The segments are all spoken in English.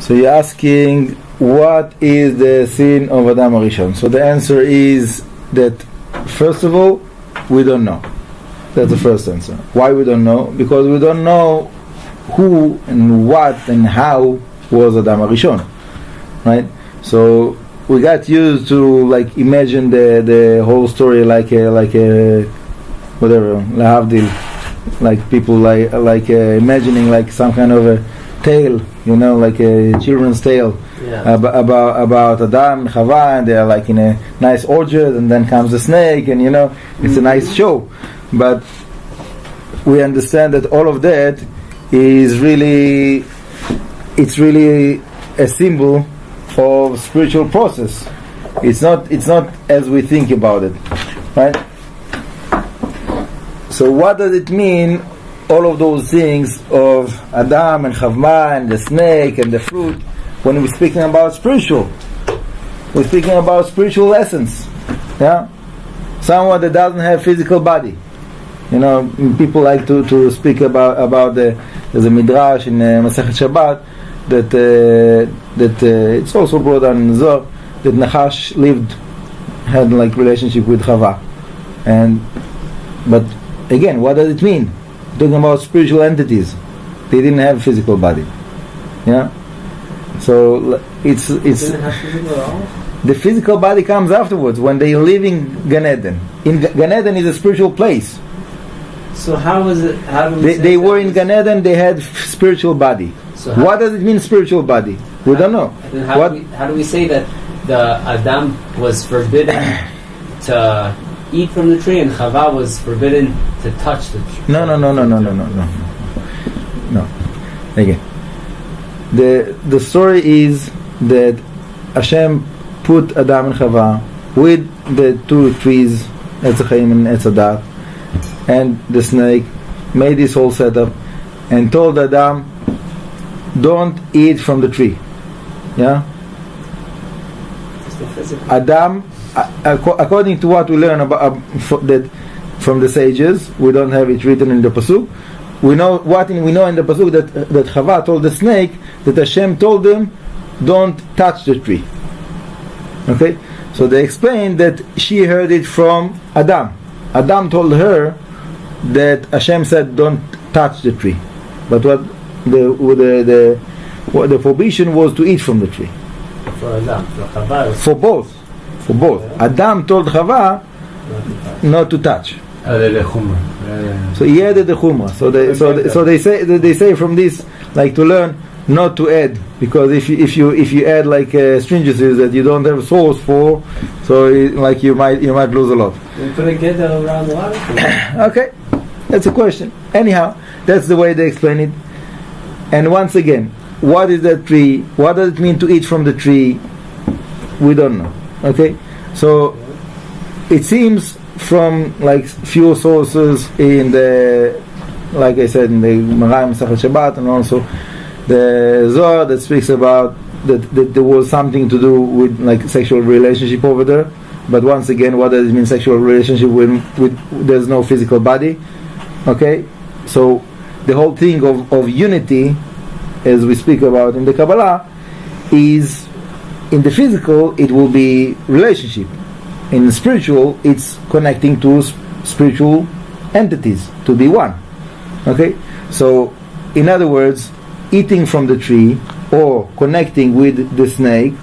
So you're asking, what is the sin of Adam HaRishon? So the answer is that, first of all, we don't know. That's the first answer. Why we don't know? Because we don't know who and what and how was Adam HaRishon, right? So we got used to like imagine the whole story like a whatever, lahavdil, like people like imagining like some kind of a tale, you know, like a children's tale. Yeah. About Adam and Chava, and they're like in a nice orchard, and then comes the snake, and you know, it's a nice show. But we understand that all of that is really, it's really a symbol of spiritual process. It's not as we think about it, right? So what does it mean? All of those things of Adam and Chava and the snake and the fruit. When we're speaking about spiritual, we're speaking about spiritual essence. Yeah, someone that doesn't have physical body. You know, people like to speak about there's a midrash in Masechet Shabbat that it's also brought down in Zohar that Nahash had like relationship with Chava, but again, what does it mean? Talking about spiritual entities, they didn't have physical body. Yeah. So it's the physical body comes afterwards when they live in Gan Eden. Gan Eden is a spiritual place. So how was it? How do we they were in Gan Eden. They had spiritual body. So what does it mean, spiritual body? We don't know. And how do we say that the Adam was forbidden to eat from the tree and Chava was forbidden to touch the tree? No. Again. The story is that Hashem put Adam and Chava with the two trees, Etz Chaim and Etz Hadat, and the snake, made this whole setup, and told Adam, don't eat from the tree. Yeah? Adam, according to what we learn about that from the sages, we don't have it written in the Pasuk. We know in the Pasuk that Chava told the snake that Hashem told them, don't touch the tree. Okay? So they explained that she heard it from Adam. Adam told her that Hashem said, don't touch the tree. But what the prohibition was to eat from the tree. For Adam, for Chava. For both. Yeah. Adam told Chava not to touch. So he added the chumrah. So they say from this, like, to learn not to add, because if you add like stringencies that you don't have source for, so like you might lose a lot. We couldn't get that around the water. Okay, that's a question. Anyhow, that's the way they explain it. And once again, what is that tree? What does it mean to eat from the tree? We don't know. Okay, so it seems from like few sources in the, like I said, in the Maraim Masechet Shabbat, and also the Zohar that speaks about that there was something to do with like sexual relationship over there. But once again, what does it mean, sexual relationship with there's no physical body? Okay, so the whole thing of unity, as we speak about in the Kabbalah, is in the physical it will be relationship. In the spiritual, it's connecting to spiritual entities to be one. Okay, so in other words, eating from the tree or connecting with the snake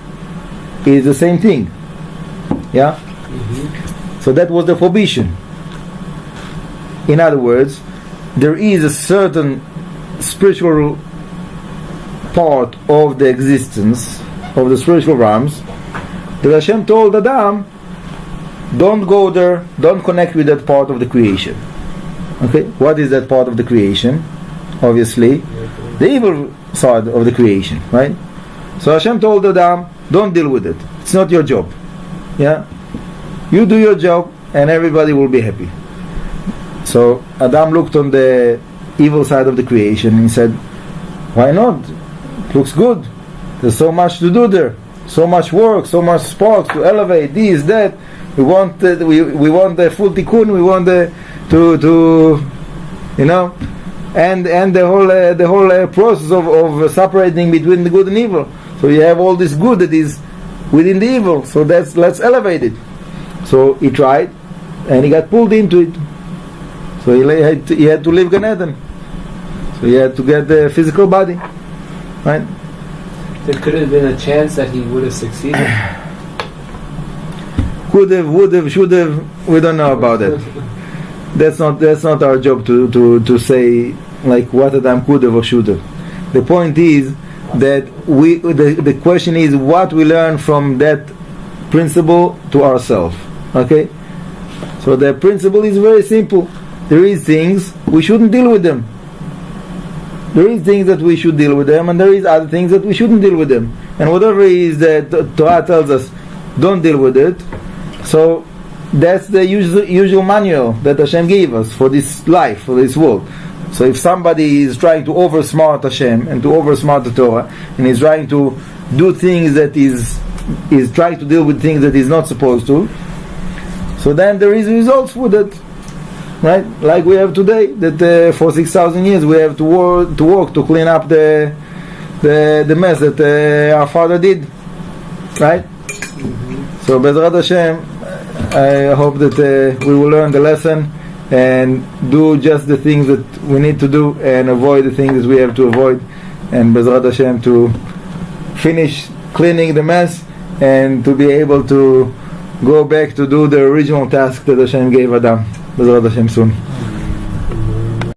is the same thing. Yeah. Mm-hmm. So that was the prohibition. In other words, there is a certain spiritual part of the existence of the spiritual realms that Hashem told Adam, don't go there, don't connect with that part of the creation. Okay, what is that part of the creation? Obviously, the evil side of the creation, right? So Hashem told Adam, don't deal with it. It's not your job. Yeah, you do your job, and everybody will be happy. So Adam looked on the evil side of the creation and he said, why not? It looks good. There's so much to do there, so much work, so much sparks to elevate this, that. We want we want the full tikkun. We want to you know, and the whole process of separating between the good and evil. So you have all this good that is within the evil. So let's elevate it. So he tried, and he got pulled into it. So he had to leave Gan Eden. So he had to get the physical body, right? There could have been a chance that he would have succeeded. Could have, would have, should have. We don't know about that. That's not our job to say like what Adam could have or should have. The point is that the question is what we learn from that principle to ourselves. Okay? So the principle is very simple. There is things we shouldn't deal with them. There is things that we should deal with them, and there is other things that we shouldn't deal with them. And whatever it is that Torah tells us, don't deal with it. So that's the usual manual that Hashem gave us for this life, for this world. So if somebody is trying to oversmart Hashem and to oversmart the Torah, and is trying to do things that is trying to deal with things that he's not supposed to, so then there is results with it, right? Like we have today, that for 6,000 years we have to work to clean up the mess that our father did, right? So Bezrat Hashem, I hope that we will learn the lesson and do just the things that we need to do and avoid the things that we have to avoid, and Bezrat Hashem to finish cleaning the mess and to be able to go back to do the original task that Hashem gave Adam. Bezrat Hashem soon.